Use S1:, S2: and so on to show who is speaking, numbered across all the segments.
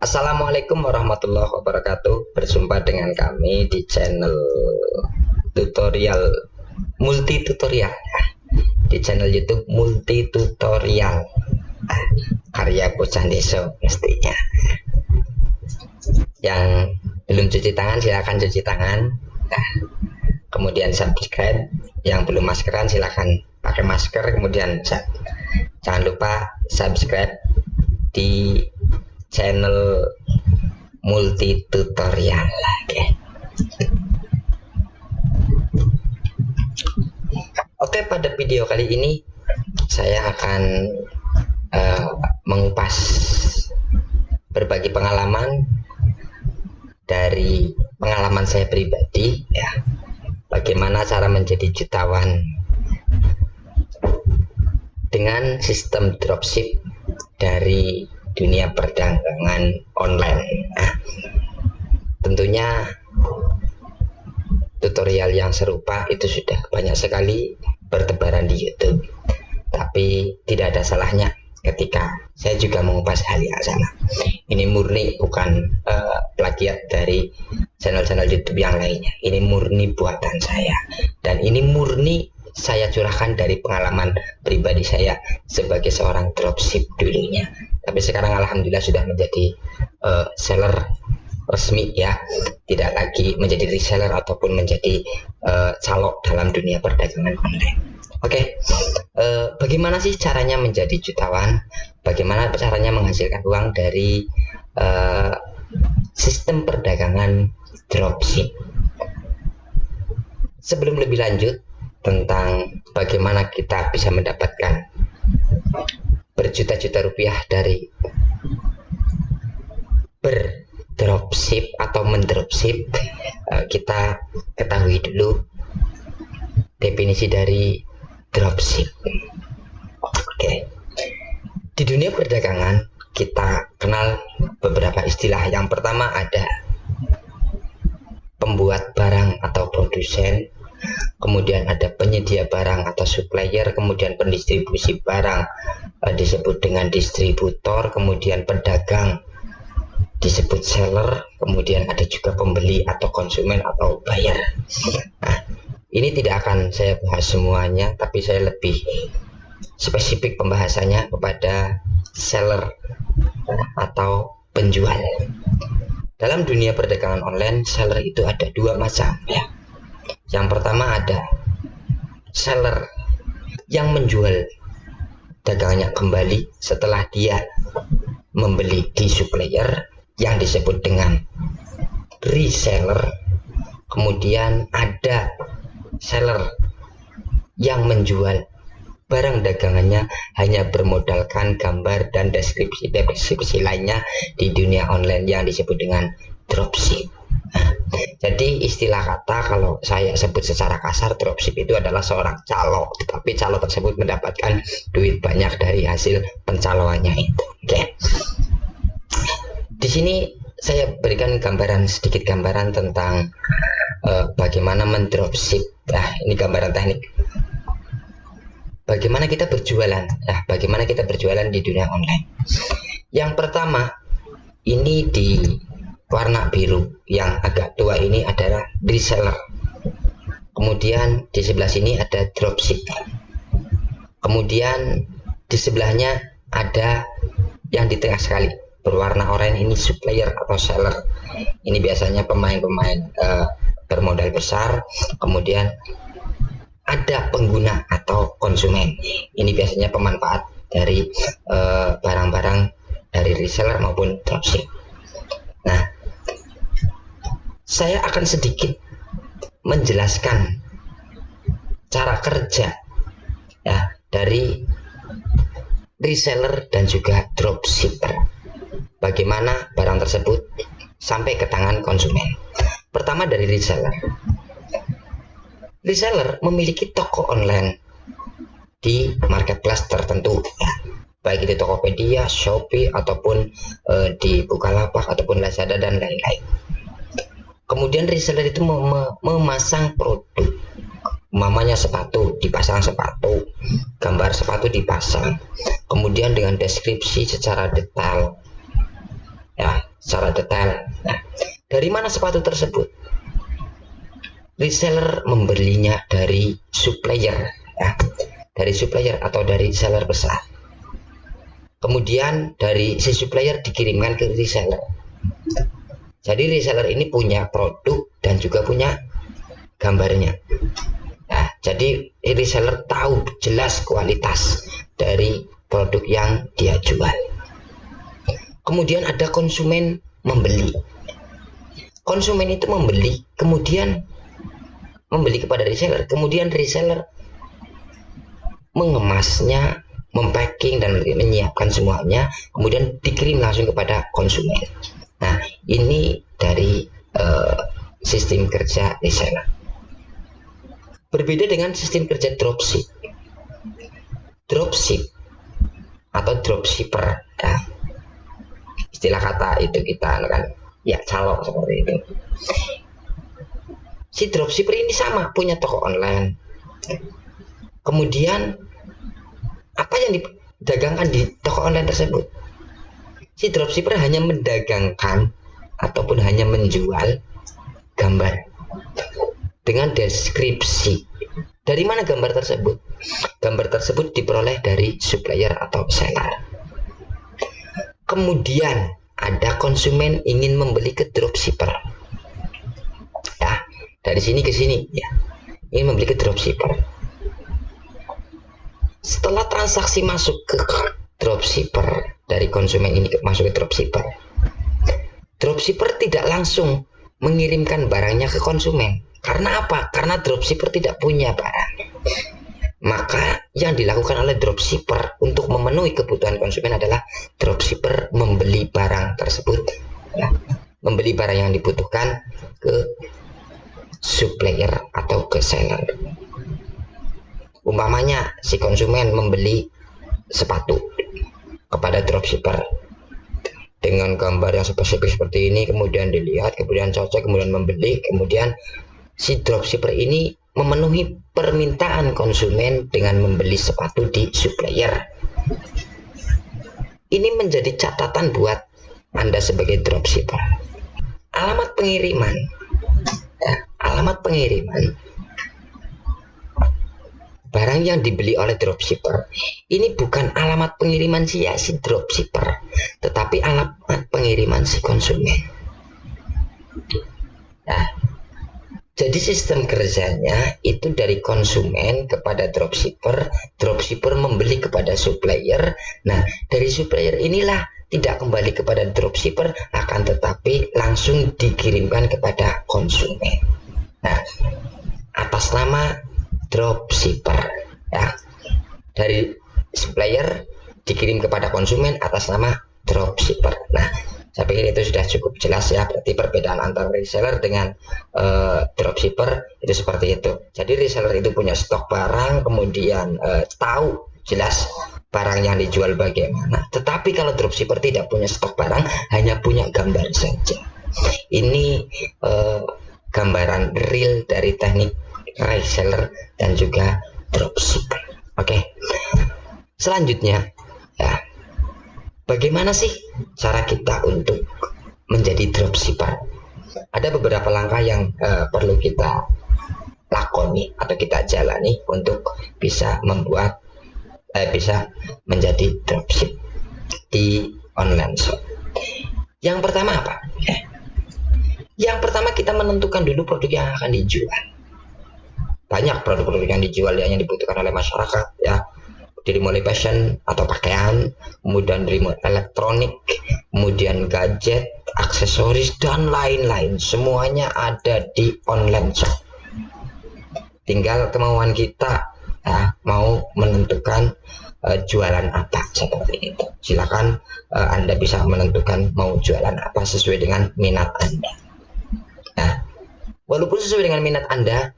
S1: Assalamualaikum warahmatullahi wabarakatuh. Berjumpa dengan kami di channel tutorial multi tutorial di channel YouTube multi tutorial karya bocah desa mestinya. Yang belum cuci tangan silakan cuci tangan. Kemudian subscribe. Yang belum maskeran silakan pakai masker. Kemudian jangan lupa subscribe di channel multi tutorial. Oke, pada video kali ini saya akan mengupas berbagi pengalaman dari pengalaman saya pribadi, ya, bagaimana cara menjadi jutawan dengan sistem dropship dari dunia perdagangan online. Nah, tentunya tutorial yang serupa itu sudah banyak sekali bertebaran di YouTube, tapi tidak ada salahnya ketika saya juga mengupas hal yang sama. Ini murni bukan plagiat dari channel-channel YouTube yang lainnya. Ini murni buatan saya, dan ini murni saya curahkan dari pengalaman pribadi saya sebagai seorang dropship dulunya. Tapi sekarang alhamdulillah sudah menjadi seller resmi, ya, tidak lagi menjadi reseller ataupun menjadi calok dalam dunia perdagangan online. Oke, bagaimana sih caranya menjadi jutawan? Bagaimana caranya menghasilkan uang dari sistem perdagangan dropship? Sebelum lebih lanjut tentang bagaimana kita bisa mendapatkan berjuta-juta rupiah dari berdropship atau mendropship, kita ketahui dulu definisi dari dropship. Oke. Di dunia perdagangan kita kenal beberapa istilah. Yang pertama ada pembuat barang atau produsen, kemudian ada penyedia barang atau supplier, kemudian pendistribusi barang disebut dengan distributor, kemudian pedagang disebut seller, kemudian ada juga pembeli atau konsumen atau buyer. Nah, ini tidak akan saya bahas semuanya, tapi saya lebih spesifik pembahasannya kepada seller atau penjual. Dalam dunia perdagangan online, seller itu ada dua macam, ya. Yang pertama ada seller yang menjual dagangannya kembali setelah dia membeli di supplier yang disebut dengan reseller. Kemudian ada seller yang menjual barang dagangannya hanya bermodalkan gambar dan deskripsi lainnya di dunia online yang disebut dengan dropship. Jadi istilah kata kalau saya sebut secara kasar, dropship itu adalah seorang calo, tetapi calo tersebut mendapatkan duit banyak dari hasil pencaloannya itu. Oke. Di sini saya berikan sedikit gambaran tentang bagaimana mendropship. Nah, ini gambaran teknik. Bagaimana kita berjualan? Nah, bagaimana kita berjualan di dunia online? Yang pertama, ini di warna biru yang agak tua ini adalah reseller. Kemudian di sebelah sini ada dropship. Kemudian di sebelahnya ada yang di tengah sekali berwarna oranye, ini supplier atau seller. Ini biasanya pemain-pemain bermodal besar. Kemudian ada pengguna atau konsumen. Ini biasanya pemanfaat dari barang-barang dari reseller maupun dropship. Nah, saya akan sedikit menjelaskan cara kerja, ya, dari reseller dan juga dropshipper. Bagaimana barang tersebut sampai ke tangan konsumen. Pertama dari reseller. Reseller memiliki toko online di marketplace tertentu, ya, baik itu Tokopedia, Shopee, ataupun di Bukalapak ataupun Lazada dan lain-lain. Kemudian reseller itu memasang produk, mamanya sepatu, dipasang sepatu, gambar sepatu dipasang, kemudian dengan deskripsi secara detail, ya, secara detail. Nah, dari mana sepatu tersebut? Reseller membelinya dari supplier, ya, dari supplier atau dari seller besar. Kemudian dari si supplier dikirimkan ke reseller. Jadi reseller ini punya produk dan juga punya gambarnya. Nah, jadi reseller tahu jelas kualitas dari produk yang dia jual. Kemudian ada konsumen membeli. Konsumen itu membeli, kemudian membeli kepada reseller, kemudian reseller mengemasnya, mempacking dan menyiapkan semuanya, kemudian dikirim langsung kepada konsumen. Nah, ini dari sistem kerja reseller. Berbeda dengan sistem kerja dropship. Dropship atau dropshipper, ya, istilah kata itu kita kan ya calo seperti itu. Si dropshipper ini sama, punya toko online. Kemudian apa yang didagangkan di toko online tersebut? Si dropshipper hanya mendagangkan ataupun hanya menjual gambar dengan deskripsi. Dari mana gambar tersebut? Gambar tersebut diperoleh dari supplier atau seller. Kemudian ada konsumen ingin membeli ke dropshipper. Ya, dari sini ke sini ya. Ingin membeli ke dropshipper. Setelah transaksi masuk ke dropshipper, dari konsumen ini masuk ke dropshipper. Dropshipper tidak langsung mengirimkan barangnya ke konsumen. Karena apa? Karena dropshipper tidak punya barang. Maka yang dilakukan oleh dropshipper untuk memenuhi kebutuhan konsumen adalah dropshipper membeli barang tersebut, ya, membeli barang yang dibutuhkan ke supplier atau ke seller. Umpamanya si konsumen membeli sepatu kepada dropshipper dengan gambar yang spesifik seperti ini, kemudian dilihat, kemudian cocok, kemudian membeli, kemudian si dropshipper ini memenuhi permintaan konsumen dengan membeli sepatu di supplier. Ini menjadi catatan buat Anda sebagai dropshipper. Alamat pengiriman, ya, alamat pengiriman barang yang dibeli oleh dropshipper ini bukan alamat pengiriman si dropshipper, tetapi alamat pengiriman si konsumen. Nah, jadi sistem kerjanya itu dari konsumen kepada dropshipper, dropshipper membeli kepada supplier. Nah, dari supplier inilah tidak kembali kepada dropshipper, akan tetapi langsung dikirimkan kepada konsumen. Nah, atas nama dropshipper, ya, dari supplier dikirim kepada konsumen atas nama dropshipper. Nah, saya pikir itu sudah cukup jelas ya. Berarti perbedaan antara reseller dengan dropshipper itu seperti itu. Jadi reseller itu punya stok barang, kemudian tahu jelas barang yang dijual bagaimana. Tetapi kalau dropshipper tidak punya stok barang, hanya punya gambar saja. Ini gambaran real dari teknik reseller dan juga dropshipper. Oke. Selanjutnya, ya, bagaimana sih cara kita untuk menjadi dropshipper? Ada beberapa langkah yang perlu kita lakoni atau kita jalani untuk bisa membuat bisa menjadi dropship di online shop. Yang pertama apa? Yang pertama kita menentukan dulu produk yang akan dijual. Banyak produk-produk yang dijual yang dibutuhkan oleh masyarakat, ya, dari mulai fashion atau pakaian, kemudian dari elektronik, kemudian gadget, aksesoris dan lain-lain, semuanya ada di online shop. Tinggal kemauan kita, ya, mau menentukan jualan apa seperti itu. Silakan Anda bisa menentukan mau jualan apa sesuai dengan minat Anda. Nah, walaupun sesuai dengan minat Anda,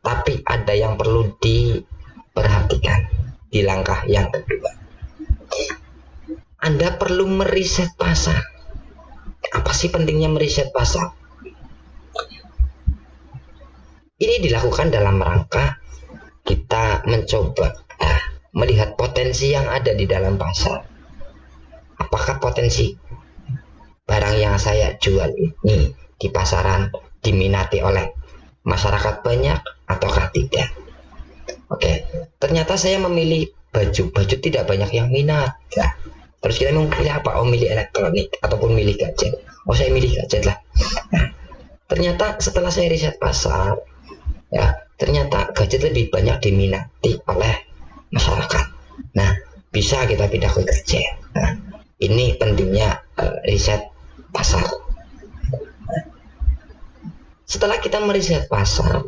S1: tapi ada yang perlu diperhatikan di langkah yang kedua. Anda perlu meriset pasar. Apa sih pentingnya meriset pasar? Ini dilakukan dalam rangka kita mencoba melihat potensi yang ada di dalam pasar. Apakah potensi barang yang saya jual ini di pasaran diminati oleh masyarakat banyak ataukah tidak. Oke, ternyata saya memilih baju tidak banyak yang minat. Nah, terus kita memilih apa? Oh, milih elektronik ataupun milih gadget. Oh, saya milih gadget lah. Nah, ternyata setelah saya riset pasar, ya ternyata gadget lebih banyak diminati oleh masyarakat. Nah, bisa kita pindah ke gadget. Nah, ini pentingnya riset pasar. Setelah kita meriset pasar,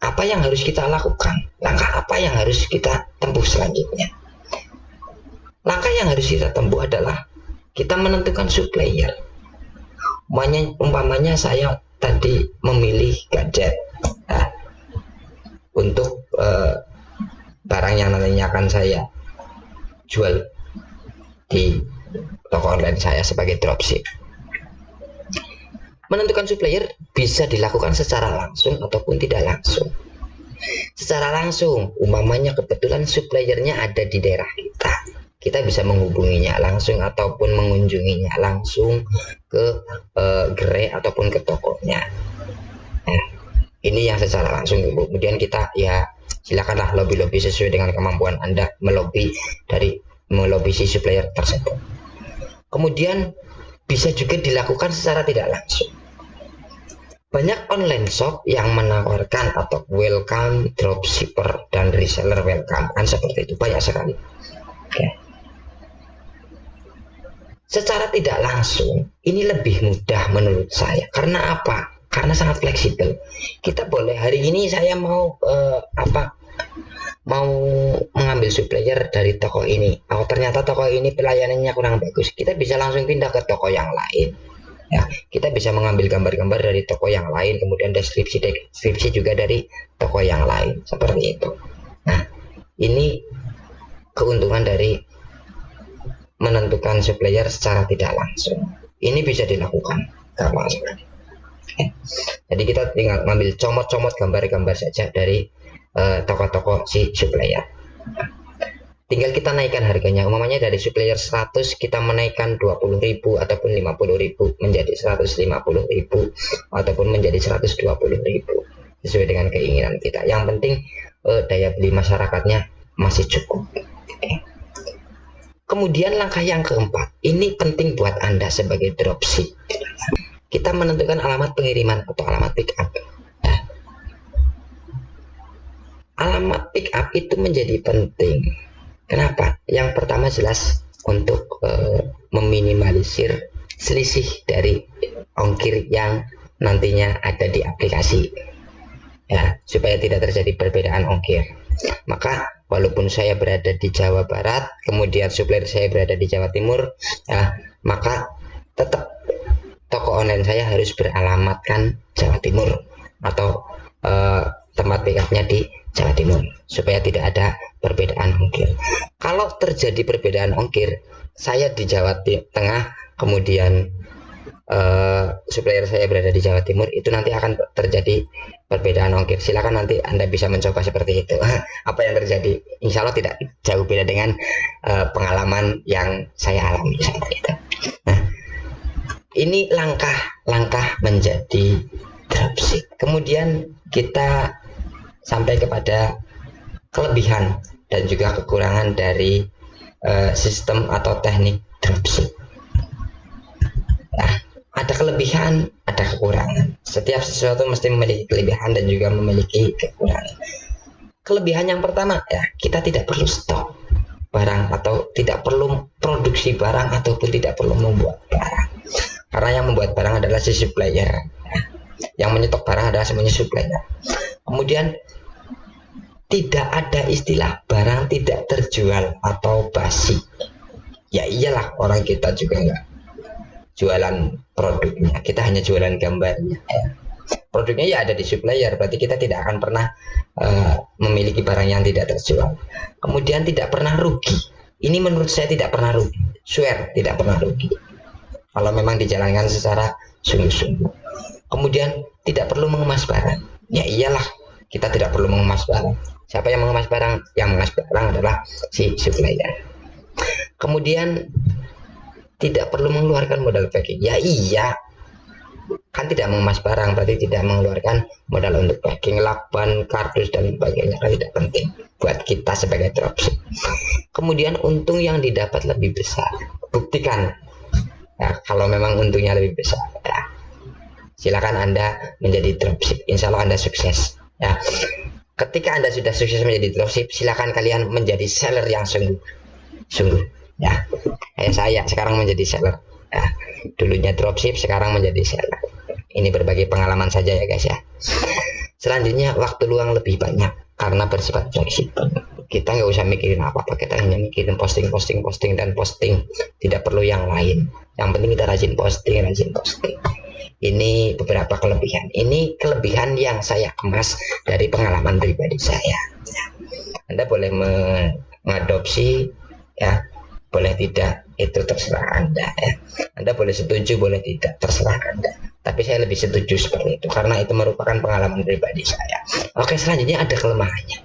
S1: apa yang harus kita lakukan? Langkah apa yang harus kita tempuh selanjutnya? Langkah yang harus kita tempuh adalah kita menentukan supplier. Umpamanya saya tadi memilih gadget untuk barang yang nantinya akan saya jual di toko online saya sebagai dropship. Menentukan supplier bisa dilakukan secara langsung ataupun tidak langsung. Secara langsung, umpamanya kebetulan suppliernya ada di daerah kita bisa menghubunginya langsung ataupun mengunjunginya langsung ke gerai ataupun ke tokonya. Nah, ini yang secara langsung. Kemudian kita ya silakanlah lobby sesuai dengan kemampuan Anda melobi si supplier tersebut. Kemudian bisa juga dilakukan secara tidak langsung. Banyak online shop yang menawarkan atau welcome dropshipper dan reseller welcome, kan seperti itu, banyak sekali. Oke. Secara tidak langsung ini lebih mudah menurut saya. Karena apa? Karena sangat fleksibel. Kita boleh hari ini saya mau mau mengambil supplier dari toko ini. Oh, ternyata toko ini pelayanannya kurang bagus. Kita bisa langsung pindah ke toko yang lain. Ya, kita bisa mengambil gambar-gambar dari toko yang lain, kemudian deskripsi juga dari toko yang lain, seperti itu. Nah, ini keuntungan dari menentukan supplier secara tidak langsung. Ini bisa dilakukan gampang sekali. Jadi kita tinggal ngambil comot-comot gambar-gambar saja dari toko-toko si supplier. Tinggal kita naikkan harganya. Umpamanya dari supplier 100 kita menaikkan 20.000 ataupun 50.000 menjadi 150.000 ataupun menjadi 120.000 sesuai dengan keinginan kita. Yang penting daya beli masyarakatnya masih cukup. Kemudian langkah yang keempat, ini penting buat Anda sebagai dropship. Kita menentukan alamat pengiriman atau alamat pick up. Alamat pick up itu menjadi penting. Kenapa? Yang pertama jelas untuk meminimalisir selisih dari ongkir yang nantinya ada di aplikasi, ya, supaya tidak terjadi perbedaan ongkir. Maka walaupun saya berada di Jawa Barat, kemudian supplier saya berada di Jawa Timur, ya, maka tetap toko online saya harus beralamatkan Jawa Timur atau tempat pick up-nya di Jawa Timur supaya tidak ada perbedaan ongkir. Kalau terjadi perbedaan ongkir, saya di Jawa Tengah, kemudian supplier saya berada di Jawa Timur, itu nanti akan terjadi perbedaan ongkir. Silakan nanti Anda bisa mencoba seperti itu. Apa yang terjadi? Insya Allah tidak jauh beda dengan pengalaman yang saya alami seperti itu. Nah, ini langkah-langkah menjadi dropship. Kemudian kita sampai kepada kelebihan dan juga kekurangan dari sistem atau teknik dropship. Nah, ada kelebihan, ada kekurangan. Setiap sesuatu mesti memiliki kelebihan dan juga memiliki kekurangan. Kelebihan yang pertama, ya, kita tidak perlu stok barang atau tidak perlu produksi barang ataupun tidak perlu membuat barang. Karena yang membuat barang adalah si supplier. Yang menyetok barang adalah semuanya supplier. Kemudian tidak ada istilah barang tidak terjual atau basi. Ya iyalah, orang kita juga nggak jualan produknya, kita hanya jualan gambarnya. Produknya ya ada di supplier, berarti kita tidak akan pernah memiliki barang yang tidak terjual. Kemudian tidak pernah rugi. Ini menurut saya tidak pernah rugi. Swear tidak pernah rugi. Kalau memang dijalankan secara sungguh-sungguh. Kemudian tidak perlu mengemas barang. Ya iyalah, kita tidak perlu mengemas barang. Siapa yang mengemas barang? Yang mengemas barang adalah si supplier. Kemudian tidak perlu mengeluarkan modal packing. Ya iya, kan tidak mengemas barang berarti tidak mengeluarkan modal untuk packing, lakban, kardus dan sebagainya, kan tidak penting buat kita sebagai dropship. Kemudian untung yang didapat lebih besar, buktikan ya. Kalau memang untungnya lebih besar ya, silakan Anda menjadi dropship, insya Allah Anda sukses ya. Ketika Anda sudah sukses menjadi dropship, silakan kalian menjadi seller yang sungguh ya. Kayak saya sekarang menjadi seller ya. Dulunya dropship, sekarang menjadi seller. Ini berbagi pengalaman saja ya guys ya. Selanjutnya, waktu luang lebih banyak karena bersifat fleksibel. Kita nggak usah mikirin apa-apa, kita hanya mikirin posting dan posting. Tidak perlu yang lain. Yang penting kita rajin posting. Ini beberapa kelebihan. Ini kelebihan yang saya kemas dari pengalaman pribadi saya. Anda boleh mengadopsi ya, boleh tidak, itu terserah Anda ya. Anda boleh setuju, boleh tidak, terserah Anda. Tapi saya lebih setuju seperti itu karena itu merupakan pengalaman pribadi saya. Oke, selanjutnya ada kelemahannya.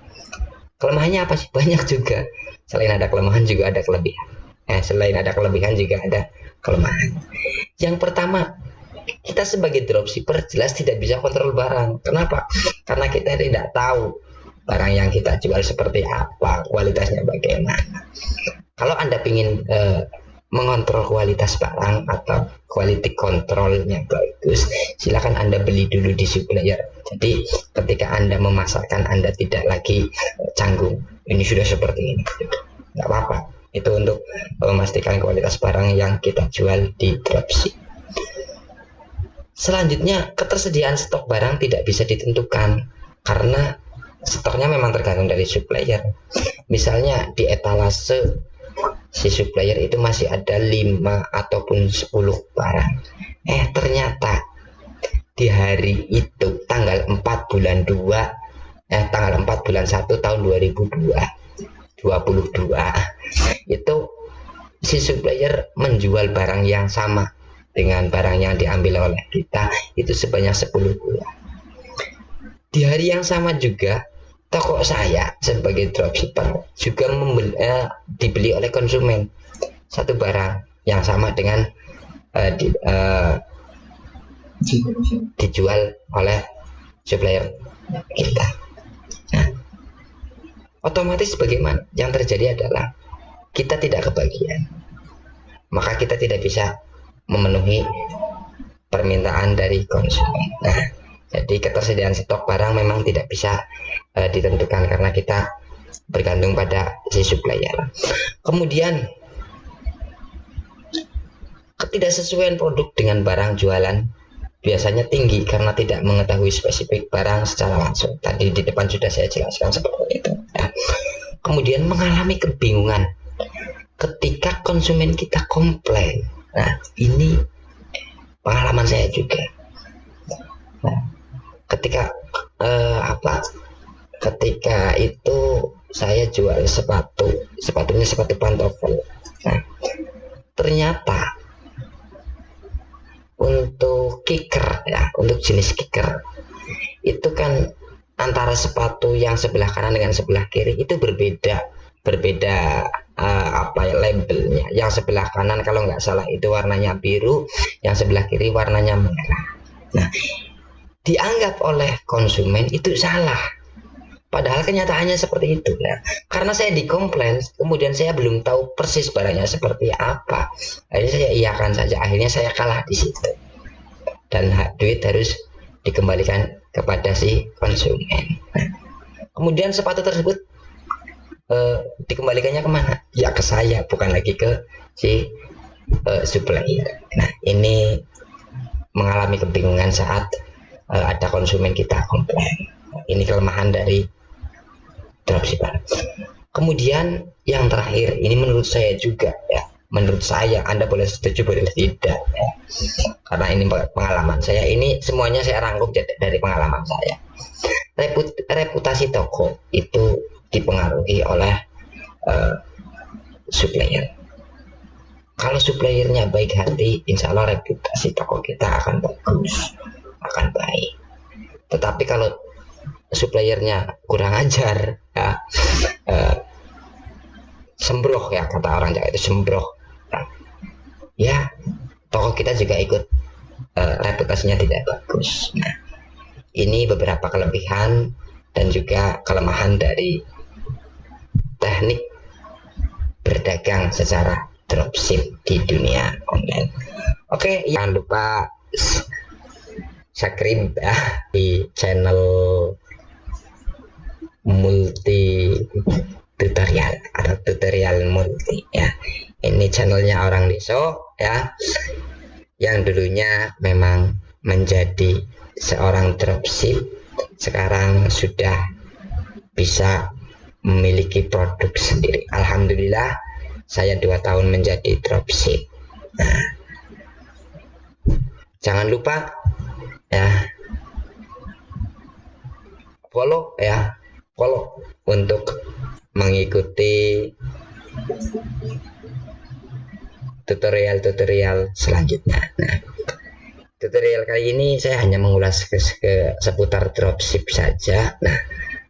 S1: Kelemahannya apa sih? Banyak juga. Selain ada kelemahan juga ada kelebihan. Selain ada kelebihan juga ada kelemahan. Yang pertama, kita sebagai dropshipper jelas tidak bisa kontrol barang. Kenapa? Karena kita tidak tahu barang yang kita jual seperti apa, kualitasnya bagaimana. Kalau Anda ingin mengontrol kualitas barang atau quality controlnya bagus, silakan Anda beli dulu di supplier. Jadi ketika Anda memasarkan, Anda tidak lagi canggung, ini sudah seperti ini, nggak apa-apa. Itu untuk memastikan kualitas barang yang kita jual di dropship. Selanjutnya, ketersediaan stok barang tidak bisa ditentukan karena stoknya memang tergantung dari supplier. Misalnya di etalase si supplier itu masih ada 5 ataupun 10 barang. Ternyata di hari itu tanggal 4 bulan 2 tanggal 4 bulan 1 tahun 2022 itu si supplier menjual barang yang sama dengan barang yang diambil oleh kita itu sebanyak 10 buah. Di hari yang sama juga toko saya sebagai dropshipper juga dibeli oleh konsumen satu barang yang sama dengan dijual oleh supplier kita. Nah, otomatis bagaimana? Yang terjadi adalah kita tidak kebagian, maka kita tidak bisa memenuhi permintaan dari konsumen. Nah, jadi ketersediaan stok barang memang tidak bisa ditentukan karena kita bergantung pada si supplier. Kemudian ketidaksesuaian produk dengan barang jualan biasanya tinggi karena tidak mengetahui spesifik barang secara langsung. Tadi di depan sudah saya jelaskan seperti itu ya. Kemudian mengalami kebingungan ketika konsumen kita komplain. Nah, ini pengalaman saya juga. Nah, ketika ketika itu saya jual sepatunya sepatu pantofel. Nah, ternyata untuk kicker ya, untuk jenis kicker itu kan antara sepatu yang sebelah kanan dengan sebelah kiri itu berbeda labelnya. Yang sebelah kanan kalau nggak salah itu warnanya biru, yang sebelah kiri warnanya merah. Nah, dianggap oleh konsumen itu salah, padahal kenyataannya seperti itu. Nah, karena saya dikomplain, kemudian saya belum tahu persis barangnya seperti apa, akhirnya saya iyakan saja, akhirnya saya kalah di situ dan duit harus dikembalikan kepada si konsumen. Nah, kemudian sepatu tersebut dikembalikannya kemana? Ya ke saya, bukan lagi ke si supplier. Nah, ini mengalami kebingungan saat ada konsumen kita komplain. Ini kelemahan dari dropshipper. Kemudian yang terakhir, ini menurut saya juga ya, menurut saya, Anda boleh setuju boleh tidak ya. Karena ini pengalaman saya, ini semuanya saya rangkum dari pengalaman saya. Reputasi toko itu dipengaruhi oleh supplier. Kalau suppliernya baik hati, insya Allah reputasi toko kita akan bagus, akan baik. Tetapi kalau suppliernya kurang ajar ya, sembroh ya, kata orang Jawa itu sembroh, nah, ya oh kita juga ikut, reputasinya tidak bagus. Nah, ini beberapa kelebihan dan juga kelemahan dari teknik berdagang secara dropship di dunia online. Oke, jangan lupa subscribe ya di channel multi tutorial atau tutorial multi ya. Ini channelnya orang Deso ya, yang dulunya memang menjadi seorang dropship, sekarang sudah bisa memiliki produk sendiri. Alhamdulillah, saya 2 tahun menjadi dropship. Nah, jangan lupa ya follow untuk mengikuti tutorial selanjutnya. Nah, tutorial kali ini saya hanya mengulas ke seputar dropship saja. Nah,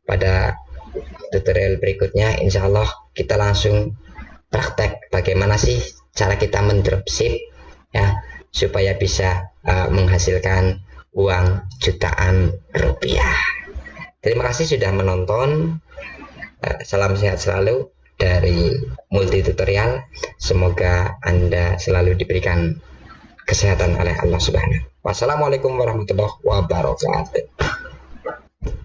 S1: pada tutorial berikutnya insya Allah kita langsung praktek bagaimana sih cara kita mendropship ya, supaya bisa menghasilkan uang jutaan rupiah. Terima kasih sudah menonton. Salam sehat selalu dari multi tutorial. Semoga Anda selalu diberikan kesehatan oleh Allah Subhanahu. Wassalamualaikum warahmatullahi wabarakatuh.